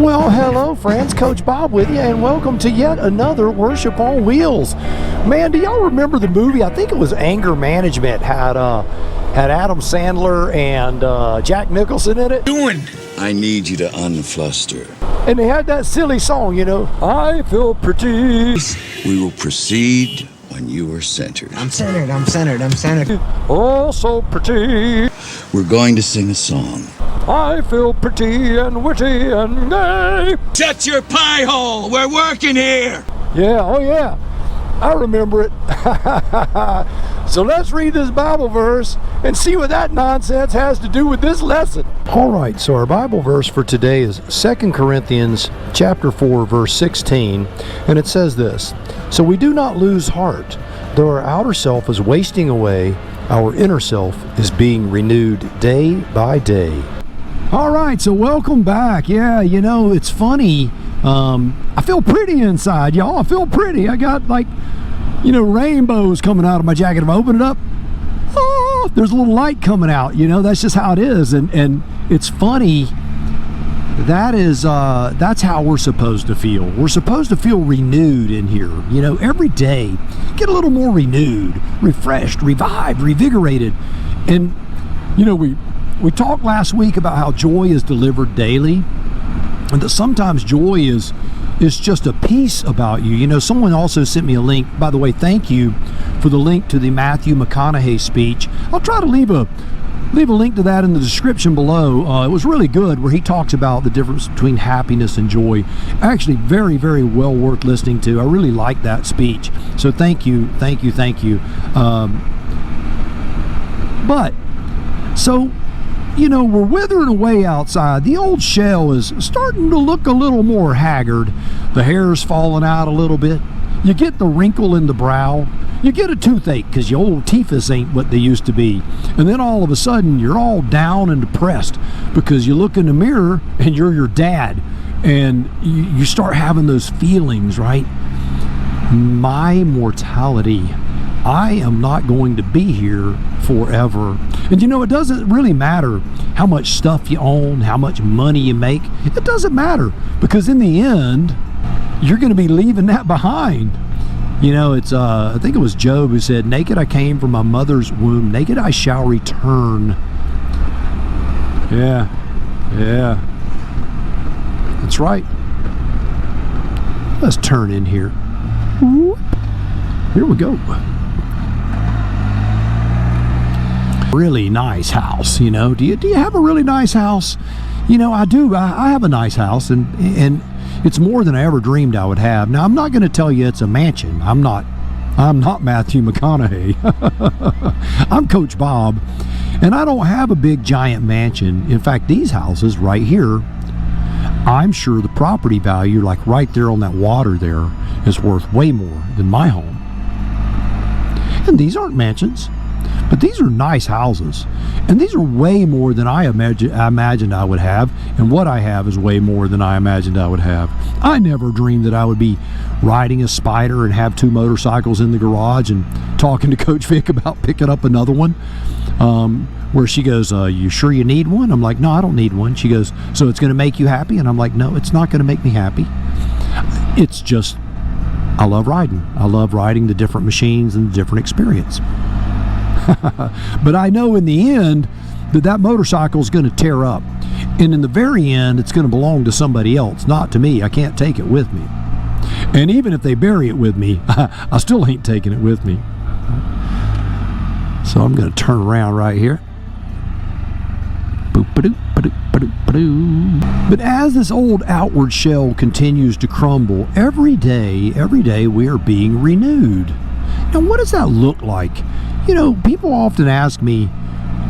Well, hello friends, Coach Bob with you, and welcome to yet another Worship on Wheels. Man, do y'all remember the movie? I think it was Anger Management, had Adam Sandler and Jack Nicholson in it. I need you to unfluster. And they had that silly song, you know, I feel pretty. We will proceed when you are centered. I'm centered, I'm centered, I'm centered. Oh, so pretty. We're going to sing a song. I feel pretty and witty and gay. Shut your pie hole! We're working here! Yeah, oh yeah, I remember it. So let's read this Bible verse and see what that nonsense has to do with this lesson. All right, so our Bible verse for today is 2 Corinthians chapter 4, verse 16, and it says this: So we do not lose heart, though our outer self is wasting away, our inner self is being renewed day by day. All right, so welcome back. Yeah, you know, it's funny. I feel pretty inside, y'all. I feel pretty. I got, like, you know, rainbows coming out of my jacket. If I open it up, oh, there's a little light coming out. You know, that's just how it is. And it's funny. That's how we're supposed to feel. We're supposed to feel renewed in here. You know, every day, get a little more renewed, refreshed, revived, revigorated. And, you know, we talked last week about how joy is delivered daily, and that sometimes joy is just a piece about you. You know, someone also sent me a link. By the way, thank you for the link to the Matthew McConaughey speech. I'll try to leave a link to that in the description below. It was really good, where he talks about the difference between happiness and joy. Actually, very, very well worth listening to. I really like that speech. So thank you. So, you know, we're withering away outside. The old shell is starting to look a little more haggard. The hair's falling out a little bit. You get the wrinkle in the brow. You get a toothache because your old teeth ain't what they used to be. And then all of a sudden, you're all down and depressed because you look in the mirror and you're your dad. And you start having those feelings, right? My mortality. I am not going to be here forever. And you know, it doesn't really matter how much stuff you own, how much money you make. It doesn't matter, because in the end, you're going to be leaving that behind. You know, it's I think it was Job who said, naked I came from my mother's womb, naked I shall return. Yeah, that's right. Let's turn in here. Here we go. Really nice house, you know. Do you have a really nice house? You know, I do. I have a nice house, and it's more than I ever dreamed I would have. Now, I'm not going to tell you it's a mansion. I'm not Matthew McConaughey. I'm Coach Bob, and I don't have a big giant mansion. In fact, these houses right here, I'm sure the property value, like right there on that water there, is worth way more than my home. And these aren't mansions, but these are nice houses, and these are way more than I imagined I would have, and what I have is way more than I imagined I would have. I never dreamed that I would be riding a Spider and have 2 motorcycles in the garage and talking to Coach Vic about picking up another one, where she goes, you sure you need one? I'm like, no, I don't need one. She goes, so it's going to make you happy? And I'm like, no, it's not going to make me happy. It's just, I love riding. I love riding the different machines and the different experience. But I know in the end that motorcycle is going to tear up, and in the very end it's going to belong to somebody else, not to me. I can't take it with me, and even if they bury it with me, I still ain't taking it with me. So I'm going to turn around right here. But as this old outward shell continues to crumble, every day we are being renewed. Now, what does that look like? You know, people often ask me,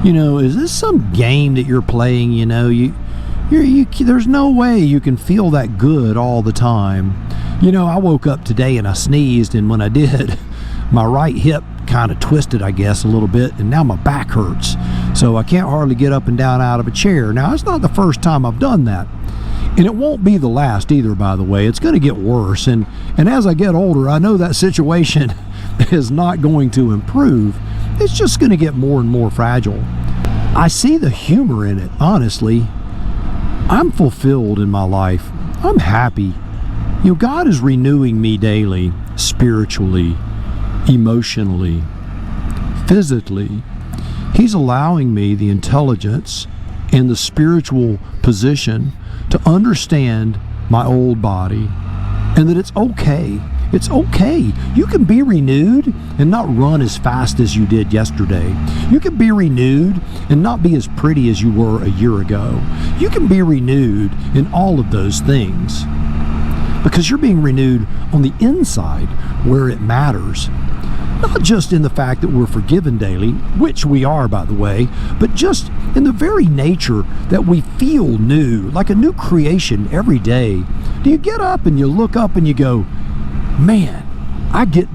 you know, is this some game that you're playing? You know, there's no way you can feel that good all the time. You know, I woke up today and I sneezed, and when I did, my right hip kind of twisted, I guess, a little bit, and now my back hurts. So I can't hardly get up and down out of a chair. Now, it's not the first time I've done that. And it won't be the last either, by the way. It's going to get worse. And as I get older, I know that situation is not going to improve. It's just going to get more and more fragile. I see the humor in it, honestly. I'm fulfilled in my life. I'm happy. You know, God is renewing me daily, spiritually, emotionally, physically. He's allowing me the intelligence and the spiritual position to understand my old body, and that it's okay. It's okay. You can be renewed and not run as fast as you did yesterday. You can be renewed and not be as pretty as you were a year ago. You can be renewed in all of those things because you're being renewed on the inside where it matters. Not just in the fact that we're forgiven daily, which we are, by the way, but just in the very nature that we feel new, like a new creation every day. Do you get up and you look up and you go, man, I get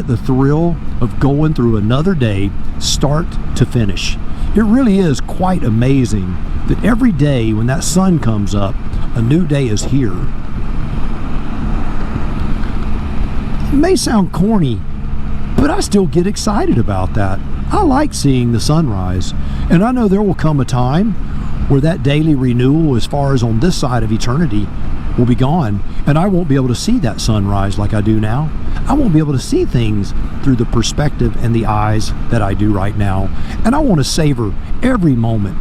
the thrill of going through another day, start to finish. It really is quite amazing that every day when that sun comes up, a new day is here. It may sound corny, but I still get excited about that. I like seeing the sunrise. And I know there will come a time where that daily renewal, as far as on this side of eternity, will be gone. And I won't be able to see that sunrise like I do now. I won't be able to see things through the perspective and the eyes that I do right now. And I want to savor every moment.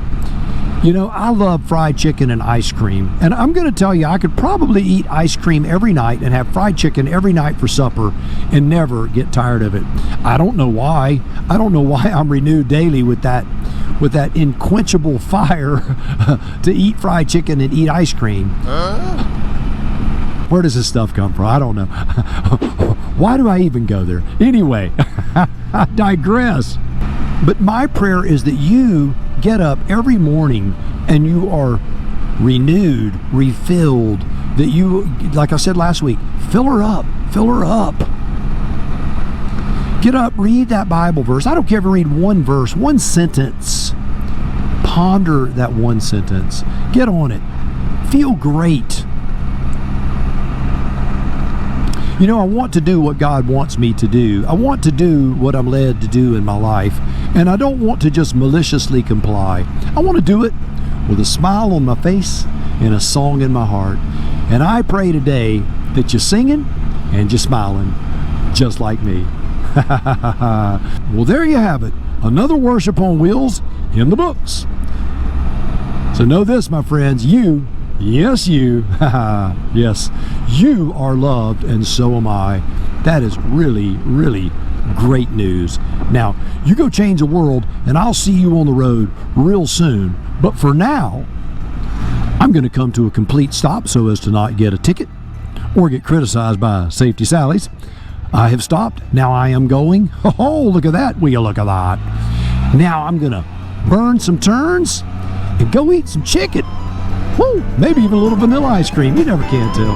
You know, I love fried chicken and ice cream. And I'm going to tell you, I could probably eat ice cream every night and have fried chicken every night for supper and never get tired of it. I don't know why. I don't know why I'm renewed daily with that unquenchable fire to eat fried chicken and eat ice cream. Where does this stuff come from? I don't know. Why do I even go there? Anyway, I digress. But my prayer is that you get up every morning and you are renewed, refilled, that you, like I said last week, fill her up. Get up, read that Bible verse. I don't care if you read one verse, one sentence. Ponder that one sentence. Get on it. Feel great. You know, I want to do what God wants me to do. I want to do what I'm led to do in my life. And I don't want to just maliciously comply. I want to do it with a smile on my face and a song in my heart. And I pray today that you're singing and you're smiling just like me. Well, there you have it. Another Worship on Wheels in the books. So know this, my friends, you, yes, you, yes, you are loved, and so am I. That is really, really great news. Now, you go change the world, and I'll see you on the road real soon. But for now, I'm going to come to a complete stop so as to not get a ticket or get criticized by Safety Sally's. I have stopped. Now I am going. Oh, look at that. Will you look at that? Now I'm going to burn some turns and go eat some chicken. Woo! Maybe even a little vanilla ice cream. You never can tell.